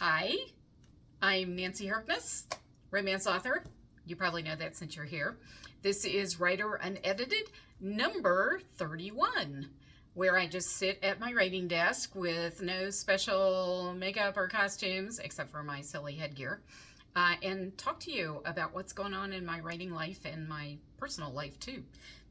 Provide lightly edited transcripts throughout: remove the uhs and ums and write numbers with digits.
Hi, I'm Nancy Harkness, romance author. You probably know that since you're here. This is Writer Unedited, number 31, where I just sit at my writing desk with no special makeup or costumes, except for my silly headgear, and talk to you about what's going on in my writing life and my personal life, too.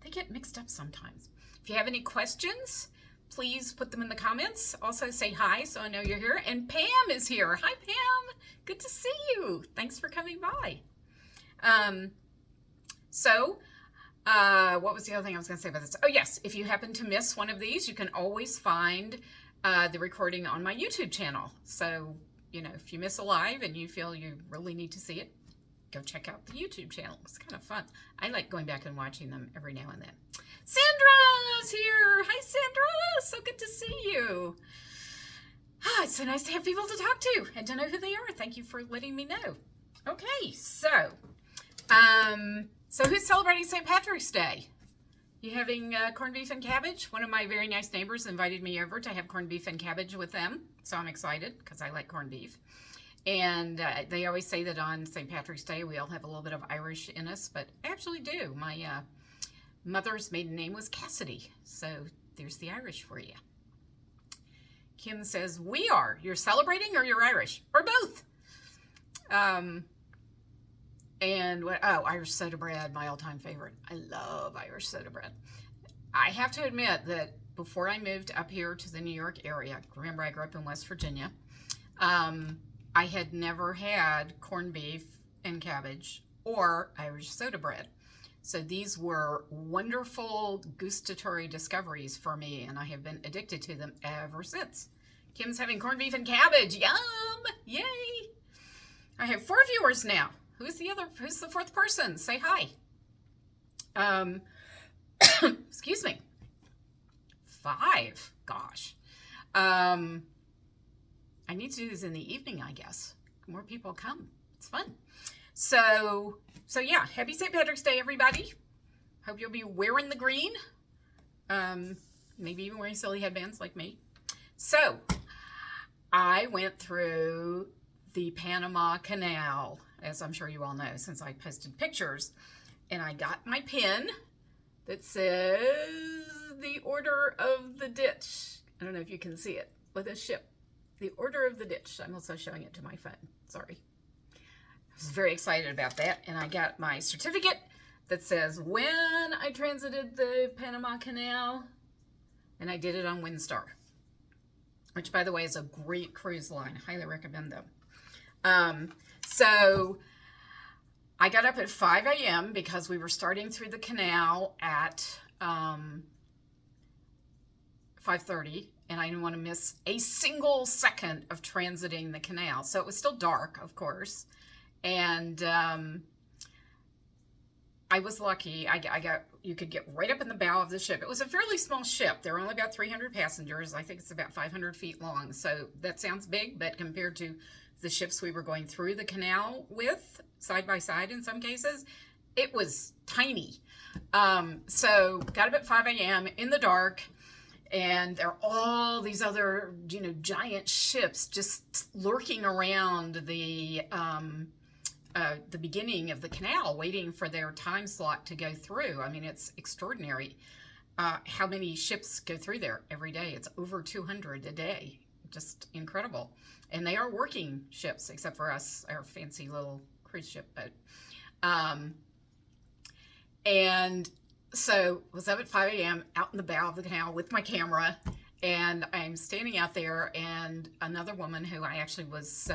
They get mixed up sometimes. If you have any questions, please put them in the comments. Also say hi so I know you're here. And Pam is here. Hi, Pam. Good to see you. Thanks for coming by. What was the other thing I was going to say about this? Oh, yes. If you happen to miss one of these, you can always find the recording on my YouTube channel. So, if you miss a live and you feel you really need to see it, go check out the YouTube channel. It's kind of fun. I like going back and watching them every now and then. Sandra's here. Hi, Sandra. So good to see you. It's so nice to have people to talk to and to know who they are. Thank you for letting me know. Okay, so who's celebrating St. Patrick's Day? You having corned beef and cabbage? One of my very nice neighbors invited me over to have corned beef and cabbage with them, so I'm excited because I like corned beef. And they always say that on St. Patrick's Day we all have a little bit of Irish in us, but I actually do. My mother's maiden name was Cassidy, so there's the Irish for you. Kim says, we are. You're celebrating or you're Irish? Or both. Irish soda bread, my all-time favorite. I love Irish soda bread. I have to admit that before I moved up here to the New York area, remember I grew up in West Virginia, I had never had corned beef and cabbage or Irish soda bread. So these were wonderful gustatory discoveries for me, and I have been addicted to them ever since. Kim's having corned beef and cabbage. Yum! Yay! I have 4 viewers now. Who's the fourth person? Say hi. Excuse me. 5. Gosh. I need to do this in the evening, I guess. More people come. It's fun. So yeah, happy St. Patrick's Day, everybody. Hope you'll be wearing the green. Maybe even wearing silly headbands like me. So, I went through the Panama Canal, as I'm sure you all know, since I posted pictures. And I got my pin that says the Order of the Ditch. I don't know if you can see it with a ship. The Order of the Ditch. I'm also showing it to my phone. Sorry. I was very excited about that. And I got my certificate that says when I transited the Panama Canal, and I did it on Windstar, which, by the way, is a great cruise line. I highly recommend them. So I got up at 5 a.m. because we were starting through the canal at 5:30, and I didn't want to miss a single second of transiting the canal. So it was still dark, of course, and I was lucky. You could get right up in the bow of the ship. It was a fairly small ship. There were only about 300 passengers. I think it's about 500 feet long. So that sounds big, but compared to the ships we were going through the canal with, side by side in some cases, it was tiny. So got up at 5 a.m. in the dark, and there are all these other, giant ships just lurking around the beginning of the canal, waiting for their time slot to go through. I mean, it's extraordinary how many ships go through there every day. It's over 200 a day. Just incredible. And they are working ships, except for us, our fancy little cruise ship boat. And so I was up at 5 a.m. out in the bow of the canal with my camera, and I'm standing out there, and another woman who I actually was...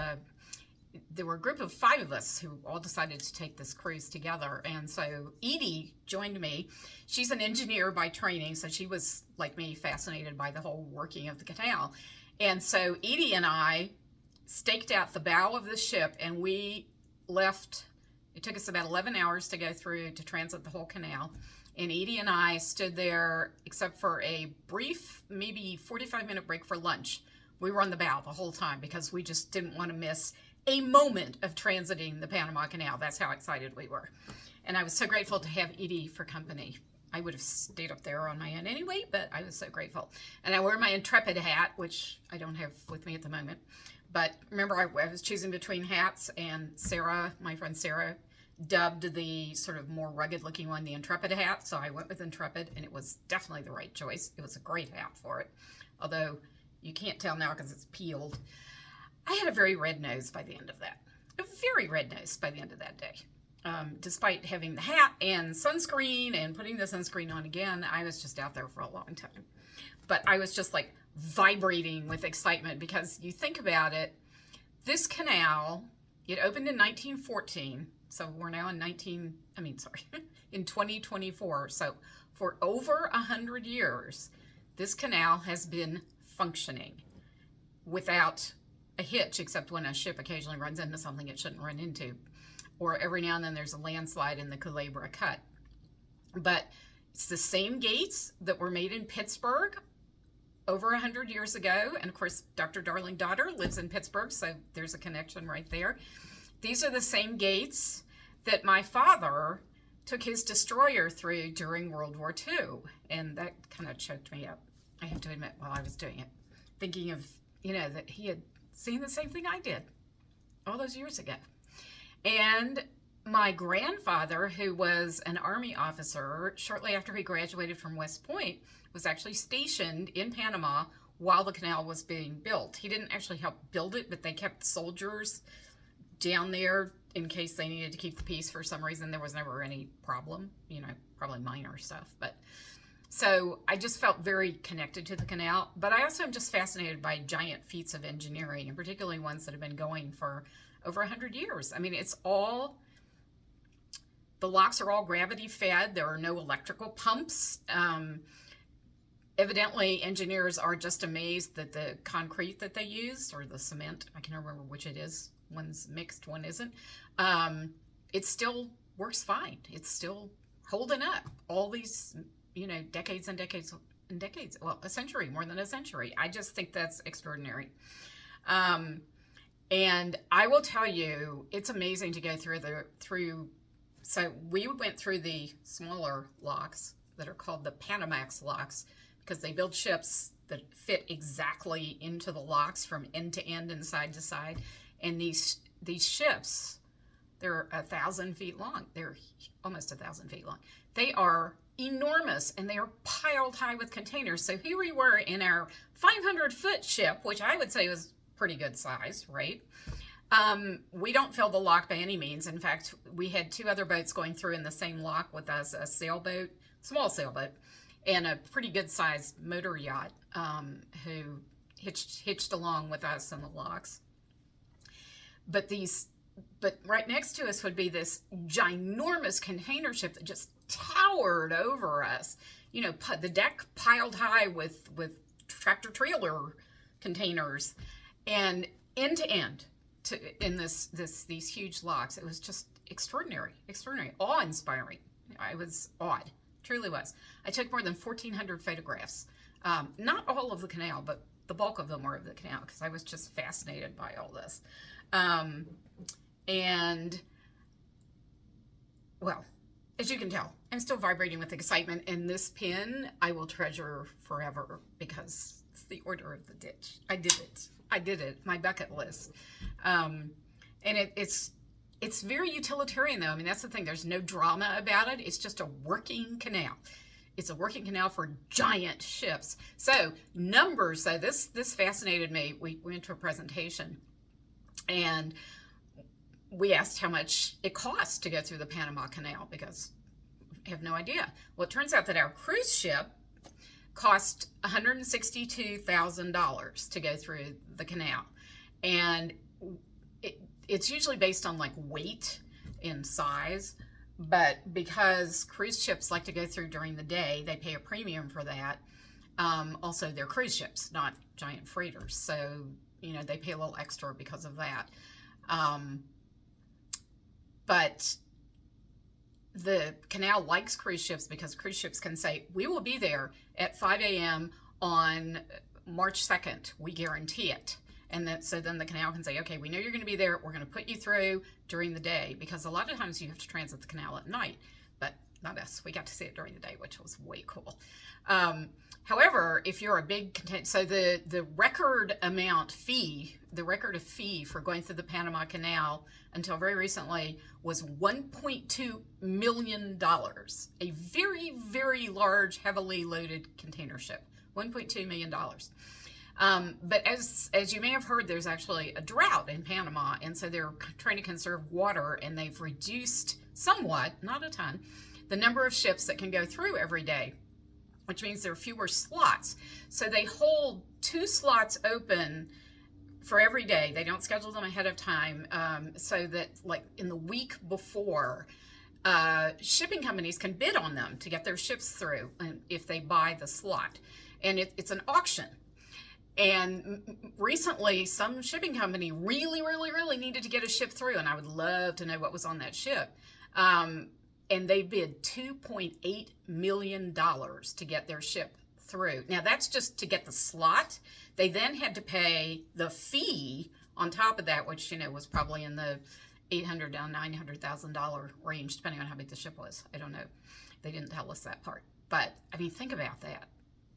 there were a group of 5 of us who all decided to take this cruise together. And so Edie joined me. She's an engineer by training, so she was, like me, fascinated by the whole working of the canal. And so Edie and I staked out the bow of the ship, and we left. It took us about 11 hours to go through to transit the whole canal. And Edie and I stood there, except for a brief, maybe 45-minute break for lunch. We were on the bow the whole time because we just didn't want to miss a moment of transiting the Panama Canal. That's how excited we were. And I was so grateful to have Edie for company. I would have stayed up there on my own anyway, but I was so grateful. And I wear my Intrepid hat, which I don't have with me at the moment. But remember, I was choosing between hats, and Sarah, my friend Sarah, dubbed the sort of more rugged looking one the Intrepid hat. So I went with Intrepid, and it was definitely the right choice. It was a great hat for it. Although you can't tell now because it's peeled. I had a very red nose by the end of that. A very red nose by the end of that day. Despite having the hat and sunscreen and putting the sunscreen on again, I was just out there for a long time. But I was just like vibrating with excitement because you think about it, this canal, it opened in 1914. So we're now in in 2024. So for over 100 years, this canal has been functioning without a hitch, except when a ship occasionally runs into something it shouldn't run into. Or every now and then there's a landslide in the Culebra Cut. But it's the same gates that were made in Pittsburgh over 100 years ago. And of course, Dr. Darling Daughter lives in Pittsburgh, so there's a connection right there. These are the same gates that my father took his destroyer through during World War II. And that kind of choked me up, I have to admit, while I was doing it. Thinking of, that he had seen the same thing I did all those years ago. And my grandfather, who was an Army officer, shortly after he graduated from West Point, was actually stationed in Panama while the canal was being built. He didn't actually help build it, but they kept soldiers down there in case they needed to keep the peace for some reason. There was never any problem, probably minor stuff. But so I just felt very connected to the canal. But I also am just fascinated by giant feats of engineering, and particularly ones that have been going for over 100 years. I mean, the locks are all gravity fed. There are no electrical pumps. Evidently, engineers are just amazed that the concrete that they used, or the cement, I can't remember which it is. One's mixed, one isn't. It still works fine. It's still holding up. All these, decades and decades and decades. Well, a century, more than a century. I just think that's extraordinary. And I will tell you, it's amazing to go through. So we went through the smaller locks that are called the Panamax locks, because they build ships that fit exactly into the locks from end to end and side to side. And these ships, they're 1,000 feet long. They're almost 1,000 feet long. They are enormous, and they are piled high with containers. So here we were in our 500-foot ship, which I would say was pretty good size, right? We don't fill the lock by any means. In fact, we had two other boats going through in the same lock with us, a sailboat, small sailboat, and a pretty good sized motor yacht who hitched along with us in the locks. But right next to us would be this ginormous container ship that just towered over us. The deck piled high with tractor trailer containers, and end to end in these huge locks. It was just extraordinary, awe-inspiring. I was awed, truly was. I took more than 1,400 photographs. Not all of the canal, but the bulk of them were of the canal, because I was just fascinated by all this. And, well, as you can tell, I'm still vibrating with excitement, and this pin I will treasure forever, because it's the Order of the Ditch. I did it. My bucket list. And it's very utilitarian, though. I mean, that's the thing. There's no drama about it. It's just a working canal. It's a working canal for giant ships. So numbers. So this fascinated me. We went to a presentation, and we asked how much it costs to go through the Panama Canal, because I have no idea. Well, it turns out that our cruise ship cost $162,000 to go through the canal. And it's usually based on like weight and size, but because cruise ships like to go through during the day, they pay a premium for that. Also, they're cruise ships, not giant freighters. So, they pay a little extra because of that. But the canal likes cruise ships, because cruise ships can say, we will be there at 5 a.m. on March 2nd. We guarantee it. And so then the canal can say, okay, we know you're going to be there. We're going to put you through during the day, because a lot of times you have to transit the canal at night. But not us. We got to see it during the day, which was way cool. However, if you're a big container, so the record amount fee, the record of fee for going through the Panama Canal until very recently was $1.2 million. A very, very large, heavily loaded container ship. $1.2 million. But as you may have heard, there's actually a drought in Panama, and so they're trying to conserve water, and they've reduced somewhat, not a ton, the number of ships that can go through every day, which means there are fewer slots. So they hold 2 slots open for every day. They don't schedule them ahead of time, so that like in the week before, shipping companies can bid on them to get their ships through if they buy the slot. And it's an auction. And recently, some shipping company really, really, really needed to get a ship through, and I would love to know what was on that ship. And they bid $2.8 million to get their ship through. Now, that's just to get the slot. They then had to pay the fee on top of that, which, was probably in the $800,000 to $900,000 range, depending on how big the ship was. I don't know. They didn't tell us that part. But, I mean, think about that.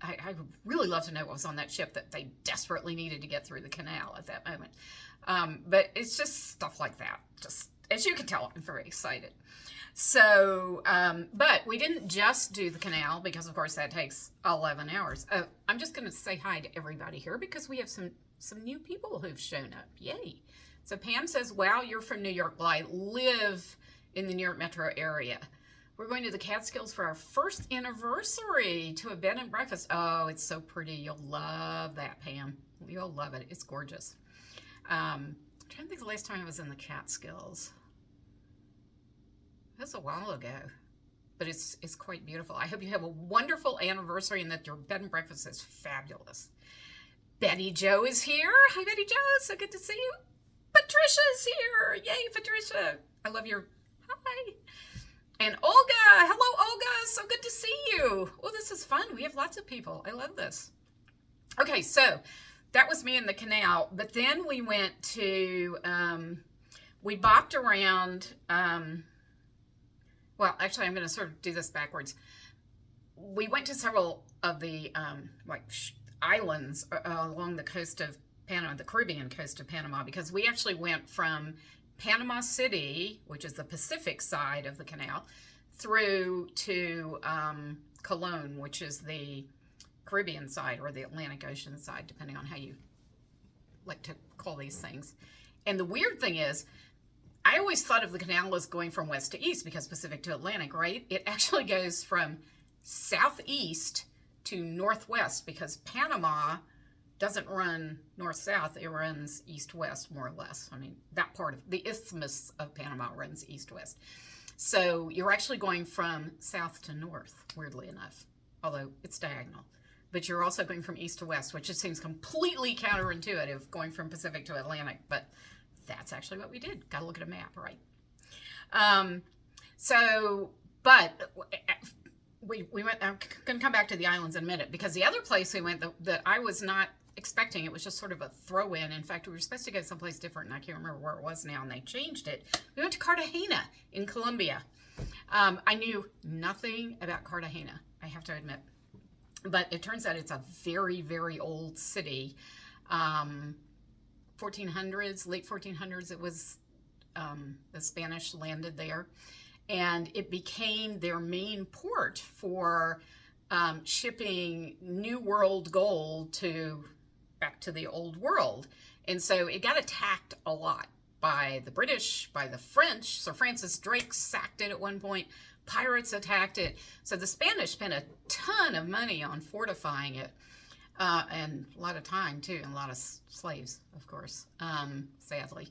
I would really love to know what was on that ship that they desperately needed to get through the canal at that moment. But it's just stuff like that. Just, as you can tell, I'm very excited. So, but we didn't just do the canal because, of course, that takes 11 hours. I'm just going to say hi to everybody here because we have some new people who've shown up. Yay. So Pam says, wow, you're from New York. Well, I live in the New York metro area. We're going to the Catskills for our first anniversary to a bed and breakfast. Oh, it's so pretty. You'll love that, Pam. You'll love it. It's gorgeous. I'm trying to think the last time I was in the Catskills. That was a while ago, but it's quite beautiful. I hope you have a wonderful anniversary and that your bed and breakfast is fabulous. Betty Jo is here. Hi, Betty Jo. So good to see you. Patricia's here. Yay, Patricia. I love your hi. And Olga. Hello, Olga. So good to see you. Oh, this is fun. We have lots of people. I love this. Okay, so that was me in the canal. But then we went to, we bopped around. Well, actually, I'm going to sort of do this backwards. We went to several of the islands along the coast of Panama, the Caribbean coast of Panama, because we actually went from Panama City, which is the Pacific side of the canal, through to Colón, which is the Caribbean side or the Atlantic Ocean side, depending on how you like to call these things. And the weird thing is, I always thought of the canal as going from west to east because Pacific to Atlantic, right? It actually goes from southeast to northwest because Panama doesn't run north-south. It runs east-west, more or less. I mean, that part of the isthmus of Panama runs east-west. So you're actually going from south to north, weirdly enough, although it's diagonal. But you're also going from east to west, which just seems completely counterintuitive, going from Pacific to Atlantic. But that's actually what we did. Got to look at a map, right? But we went, I'm going to come back to the islands in a minute, because the other place we went that I was not expecting, it was just sort of a throw-in. In fact, we were supposed to go someplace different, and I can't remember where it was now, and they changed it. We went to Cartagena in Colombia. I knew nothing about Cartagena, I have to admit. But it turns out it's a very, very old city. 1400s, late 1400s, it was, the Spanish landed there. And it became their main port for shipping New World gold back to the Old World. And so it got attacked a lot by the British, by the French. Sir Francis Drake sacked it at one point. Pirates attacked it. So the Spanish spent a ton of money on fortifying it. And a lot of time, too, and a lot of slaves, of course, sadly.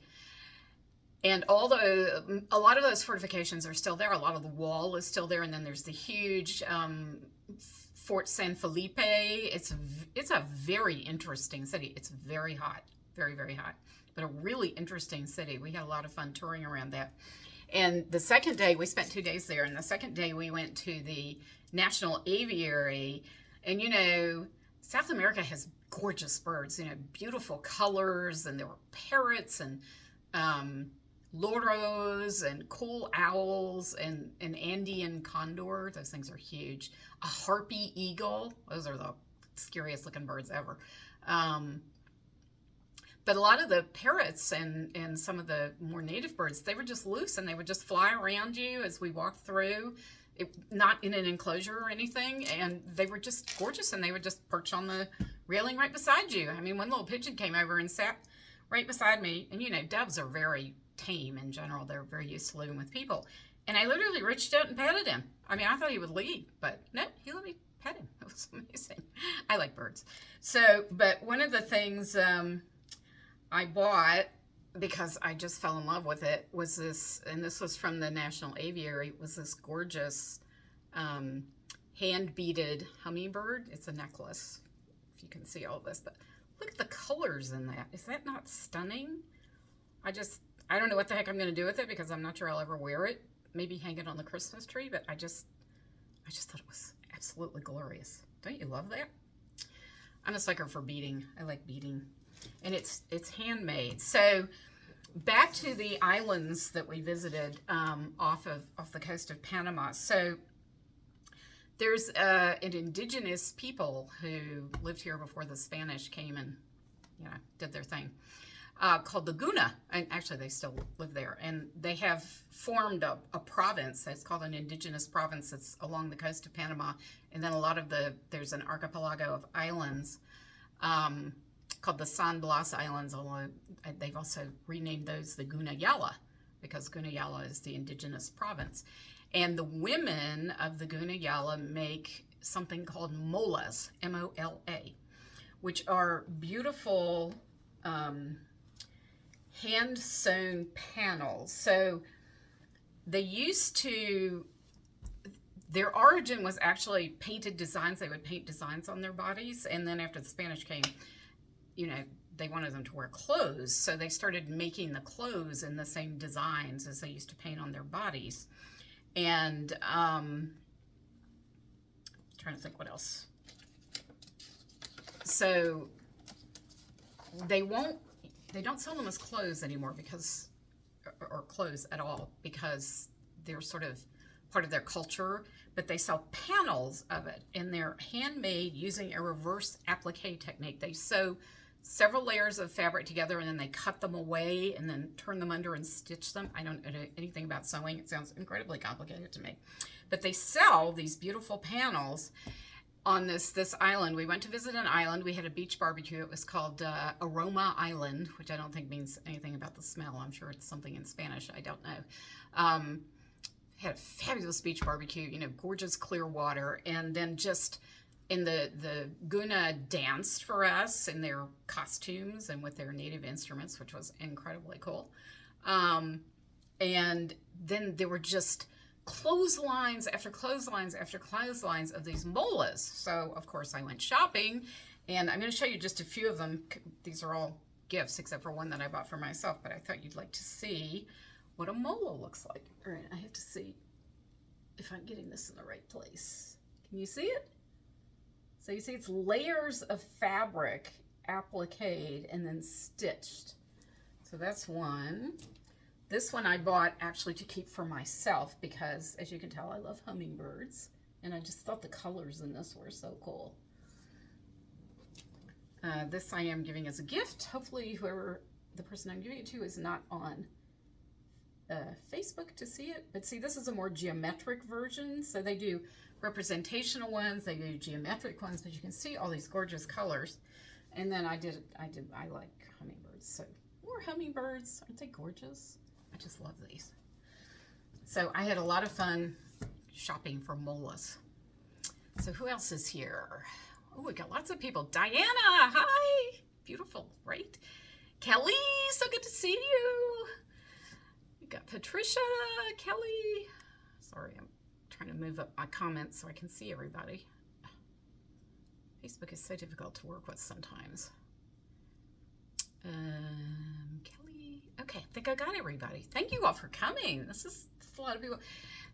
And a lot of those fortifications are still there. A lot of the wall is still there. And then there's the huge Fort San Felipe. It's a very interesting city. It's very hot, very, very hot, but a really interesting city. We had a lot of fun touring around that. And the second day, we spent 2 days there. And the second day, we went to the National Aviary. And, you know, South America has gorgeous birds, you know, beautiful colors. And there were parrots and loros and cool owls and an Andean condor. Those things are huge. A harpy eagle. Those are the scariest looking birds ever. But a lot of the parrots and some of the more native birds, they were just loose and they would just fly around you as we walked through. Not in an enclosure or anything, and they were just gorgeous, and they would just perch on the railing right beside you. I mean, one little pigeon came over and sat right beside me, and you know, doves are very tame in general. They're very used to living with people. And I literally reached out and patted him. I mean, I thought he would leave, but no, he let me pet him. It was amazing. I like birds. So, but one of the things I bought, because I just fell in love with it, was this, and this was from the National Aviary, was this gorgeous hand-beaded hummingbird. It's a necklace, if you can see all this, but look at the colors in that. Is that not stunning? I don't know what the heck I'm going to do with it, because I'm not sure I'll ever wear it. Maybe hang it on the Christmas tree, but I just thought it was absolutely glorious. Don't you love that? I'm a sucker for beading. I like beading. And it's handmade. So back to the islands that we visited off the coast of Panama. So there's an indigenous people who lived here before the Spanish came and did their thing, called the Guna. And actually they still live there, and they have formed a province. It's called an indigenous province. It's along the coast of Panama, and then there's an archipelago of islands called the San Blas Islands, although they've also renamed those the Gunayala, because Gunayala is the indigenous province. And the women of the Gunayala make something called molas, M-O-L-A, which are beautiful hand-sewn panels. So they used to, their origin was actually painted designs. They would paint designs on their bodies, and then after the Spanish came, they wanted them to wear clothes, so they started making the clothes in the same designs as they used to paint on their bodies. And I'm trying to think what else. So they don't sell them as clothes anymore, or clothes at all, because they're sort of part of their culture, but they sell panels of it, and they're handmade using a reverse applique technique. They sew several layers of fabric together, and then they cut them away and then turn them under and stitch them. I don't know anything about sewing. It sounds incredibly complicated to me. But they sell these beautiful panels on this island. We went to visit an island. We had a beach barbecue. It was called Aroma Island, which I don't think means anything about the smell. I'm sure it's something in Spanish. I don't know. Had a fabulous beach barbecue, gorgeous clear water, and then just in the Guna danced for us in their costumes and with their native instruments, which was incredibly cool. And then there were just clotheslines after clotheslines after clotheslines of these molas. So of course I went shopping, and I'm going to show you just a few of them. These are all gifts except for one that I bought for myself, but I thought you'd like to see what a mola looks like. All right, I have to see if I'm getting this in the right place. Can you see it? So you see it's layers of fabric appliqued and then stitched. So that's one. This one I bought actually to keep for myself, because as you can tell, I love hummingbirds, and I just thought the colors in this were so cool. This I am giving as a gift. Hopefully the person I'm giving it to is not on Facebook to see it. But see, this is a more geometric version. So they do representational ones, they do geometric ones, but you can see all these gorgeous colors. And then I like hummingbirds. So more hummingbirds, aren't they gorgeous? I just love these. So I had a lot of fun shopping for molas. So who else is here? Oh, we got lots of people. Diana, hi. Beautiful, right? Kelly, so good to see you. We got Patricia, Kelly. Sorry, I'm trying to move up my comments so I can see everybody. Facebook is so difficult to work with sometimes. Kelly. Okay, I think I got everybody. Thank you all for coming. This is a lot of people.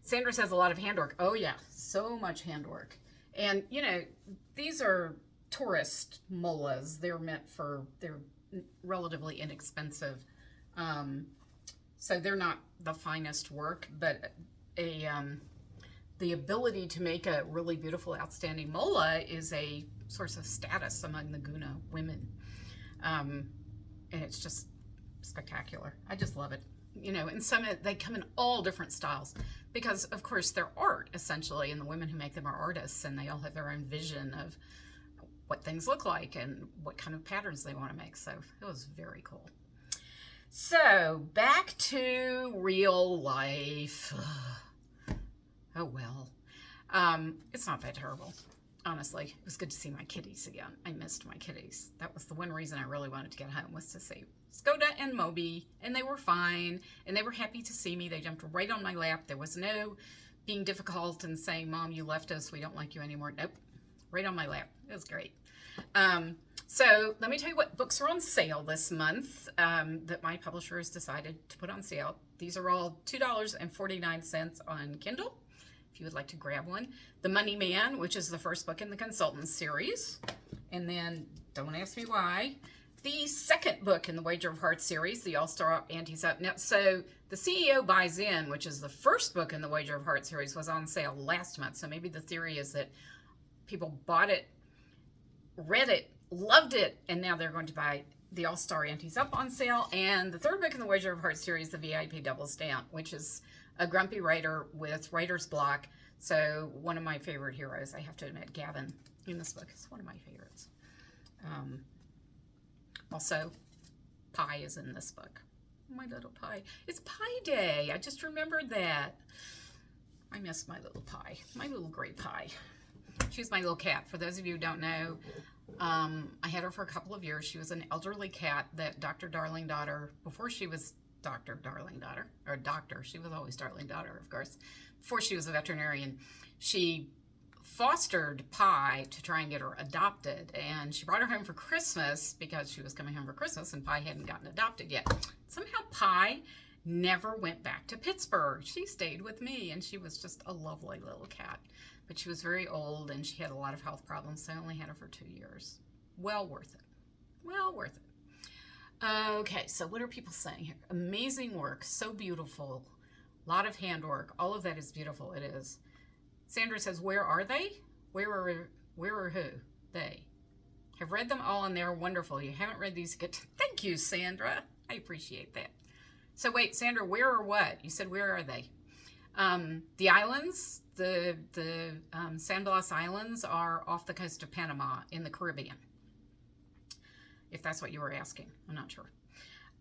Sandra says a lot of handwork. Oh yeah, so much handwork. And these are tourist molas. They're relatively inexpensive. So they're not the finest work, but the ability to make a really beautiful, outstanding mola is a source of status among the Guna women. And it's just spectacular. I just love it. You know, and they come in all different styles because, of course, they're art, essentially, and the women who make them are artists, and they all have their own vision of what things look like and what kind of patterns they want to make. So it was very cool. So back to real life. Oh, well. It's not that terrible. Honestly, it was good to see my kitties again. I missed my kitties. That was the one reason I really wanted to get home, was to see Skoda and Moby, and they were fine, and they were happy to see me. They jumped right on my lap. There was no being difficult and saying, Mom, you left us. We don't like you anymore. Nope. Right on my lap. It was great. So let me tell you what books are on sale this month that my publisher has decided to put on sale. These are all $2.49 on Kindle, if you would like to grab one. The Money Man, which is the first book in the Consultant series. And then, don't ask me why, the second book in the Wager of Hearts series, the All-Star Antes Up. Now, so the CEO Buys In, which is the first book in the Wager of Hearts series, was on sale last month. So maybe the theory is that people bought it, read it, loved it, and now they're going to buy the All-Star Antes Up on sale. And the third book in the Wager of Hearts series, the VIP Double Stamp, which is a grumpy writer with writer's block. So one of my favorite heroes, I have to admit, Gavin in this book is one of my favorites. Also, Pie is in this book. My little Pie. It's Pie Day. I just remembered that. I miss my little Pie. My little gray Pie. She's my little cat. For those of you who don't know, I had her for a couple of years. She was an elderly cat that Dr. Darling Daughter, before she was Dr. Darling Daughter, or doctor, she was always Darling Daughter, of course, before she was a veterinarian, she fostered Pie to try and get her adopted, and she brought her home for Christmas because she was coming home for Christmas and Pie hadn't gotten adopted yet. Somehow Pie never went back to Pittsburgh. She stayed with me, and she was just a lovely little cat, but she was very old and she had a lot of health problems, so I only had her for 2 years. Well worth it. Well worth it. Okay, so what are people saying here? Amazing work, so beautiful, a lot of handwork, all of that is beautiful. It is. Sandra says, where are they? Where are who? They. Have read them all and they're wonderful. You haven't read these yet. Thank you, Sandra. I appreciate that. So wait, Sandra, where or what? You said, where are they? The islands, the San Blas Islands are off the coast of Panama in the Caribbean. If that's what you were asking. I'm not sure.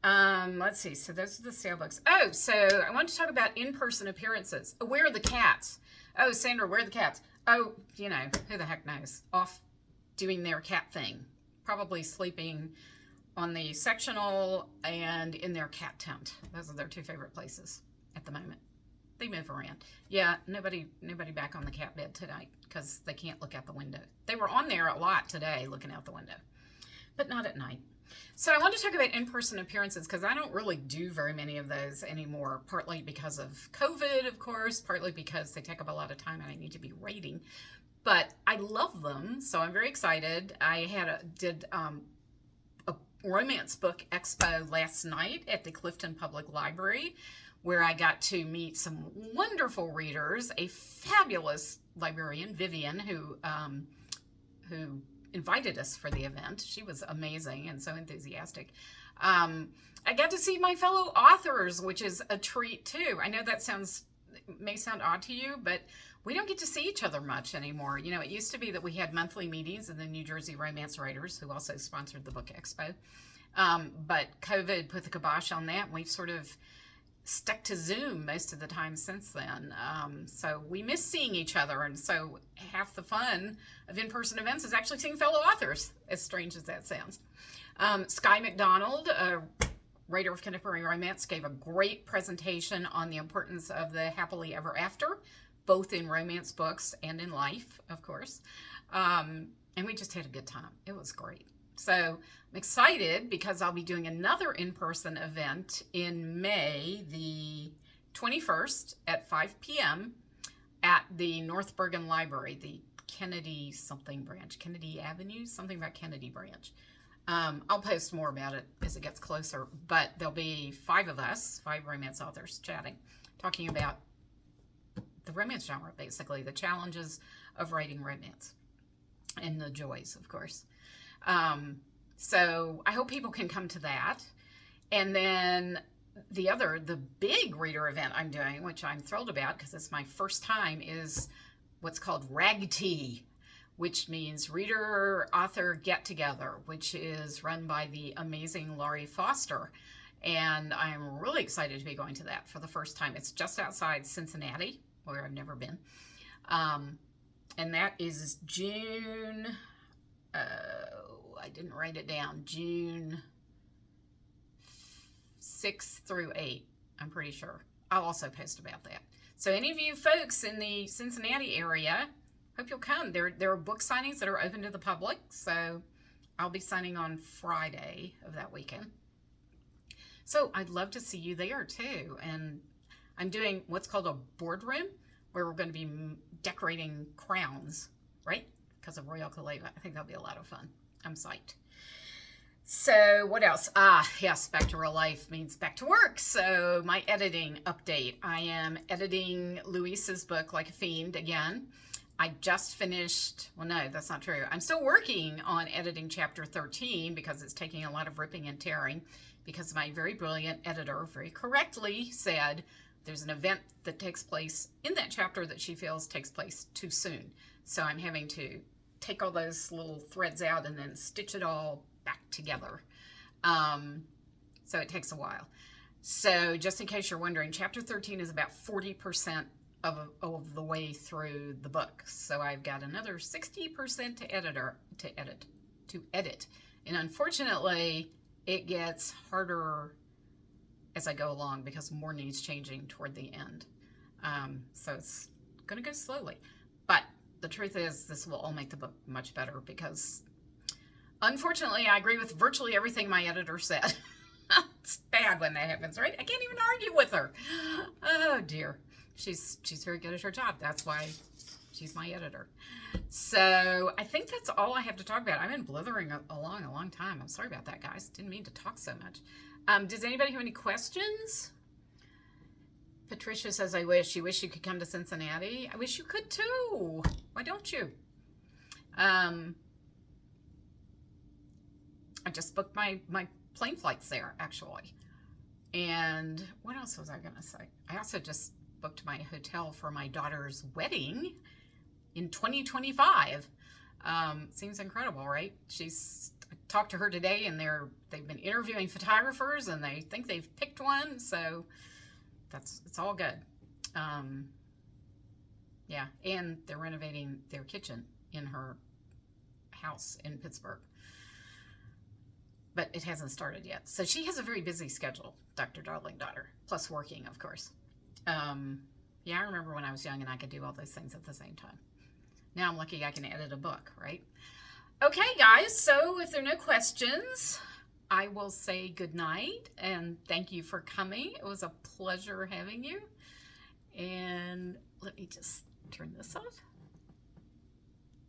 Let's see. So those are the sale books. Oh, so I want to talk about in-person appearances. Oh, where are the cats? Oh, Sandra, where are the cats? Oh, you know, who the heck knows? Off doing their cat thing. Probably sleeping on the sectional and in their cat tent. Those are their two favorite places at the moment. They move around. Yeah, nobody back on the cat bed tonight because they can't look out the window. They were on there a lot today looking out the window, but not at night. So I want to talk about in-person appearances because I don't really do very many of those anymore, partly because of COVID, of course, partly because they take up a lot of time and I need to be writing. But I love them, so I'm very excited. I did a romance book expo last night at the Clifton Public Library, where I got to meet some wonderful readers, a fabulous librarian, Vivian, who invited us for the event. She was amazing and so enthusiastic. I got to see my fellow authors, which is a treat too. I know that may sound odd to you, but we don't get to see each other much anymore. You know, it used to be that we had monthly meetings in the New Jersey Romance Writers, who also sponsored the book expo. But COVID put the kibosh on that, and we've sort of stuck to Zoom most of the time since then. So we miss seeing each other, and so half the fun of in-person events is actually seeing fellow authors, as strange as that sounds. Skye McDonald, a writer of contemporary romance, gave a great presentation on the importance of the happily ever after, both in romance books and in life, of course. And we just had a good time. It was great. So I'm excited because I'll be doing another in-person event in May, the 21st at 5 p.m. at the North Bergen Library, the Kennedy something branch, Kennedy Avenue, something about Kennedy branch. I'll post more about it as it gets closer, but there'll be 5 of us, 5 romance authors chatting, talking about the romance genre, basically, the challenges of writing romance and the joys, of course. So I hope people can come to that. And then the big reader event I'm doing, which I'm thrilled about because it's my first time, is what's called RAGT, which means Reader Author Get Together, which is run by the amazing Laurie Foster. And I'm really excited to be going to that for the first time. It's just outside Cincinnati, where I've never been. And that is June, I didn't write it down, June 6th through 8th, I'm pretty sure. I'll also post about that. So any of you folks in the Cincinnati area, hope you'll come. There are book signings that are open to the public, so I'll be signing on Friday of that weekend. So I'd love to see you there too. And I'm doing what's called a boardroom, where we're going to be decorating crowns, right? Because of Royal Kaleva. I think that'll be a lot of fun. I'm psyched. So what else? Yes, back to real life means back to work. So my editing update. I am editing Luis's book Like a Fiend again. I just finished, well, no, that's not true. I'm still working on editing chapter 13 because it's taking a lot of ripping and tearing, because my very brilliant editor very correctly said there's an event that takes place in that chapter that she feels takes place too soon. So I'm having to take all those little threads out and then stitch it all back together. So it takes a while. So just in case you're wondering, chapter 13 is about 40% of the way through the book. So I've got another 60% to edit. And unfortunately, it gets harder as I go along because more needs changing toward the end. So it's going to go slowly. But the truth is, this will all make the book much better because, unfortunately, I agree with virtually everything my editor said. It's bad when that happens, right? I can't even argue with her. Oh, dear. She's very good at her job. That's why she's my editor. So I think that's all I have to talk about. I've been blithering along a long time. I'm sorry about that, guys. Didn't mean to talk so much. Does anybody have any questions? Patricia says, I wish. You wish you could come to Cincinnati? I wish you could too. Why don't you? I just booked my plane flights there, actually. And what else was I going to say? I also just booked my hotel for my daughter's wedding in 2025. Seems incredible, right? I talked to her today, and they've been interviewing photographers, and they think they've picked one, so it's all good. Yeah, and they're renovating their kitchen in her house in Pittsburgh. But it hasn't started yet. So she has a very busy schedule, Dr. Darling Daughter, plus working, of course. Yeah, I remember when I was young and I could do all those things at the same time. Now I'm lucky I can edit a book, right? Okay, guys, so if there are no questions, I will say good night and thank you for coming. It was a pleasure having you. And let me just turn this off.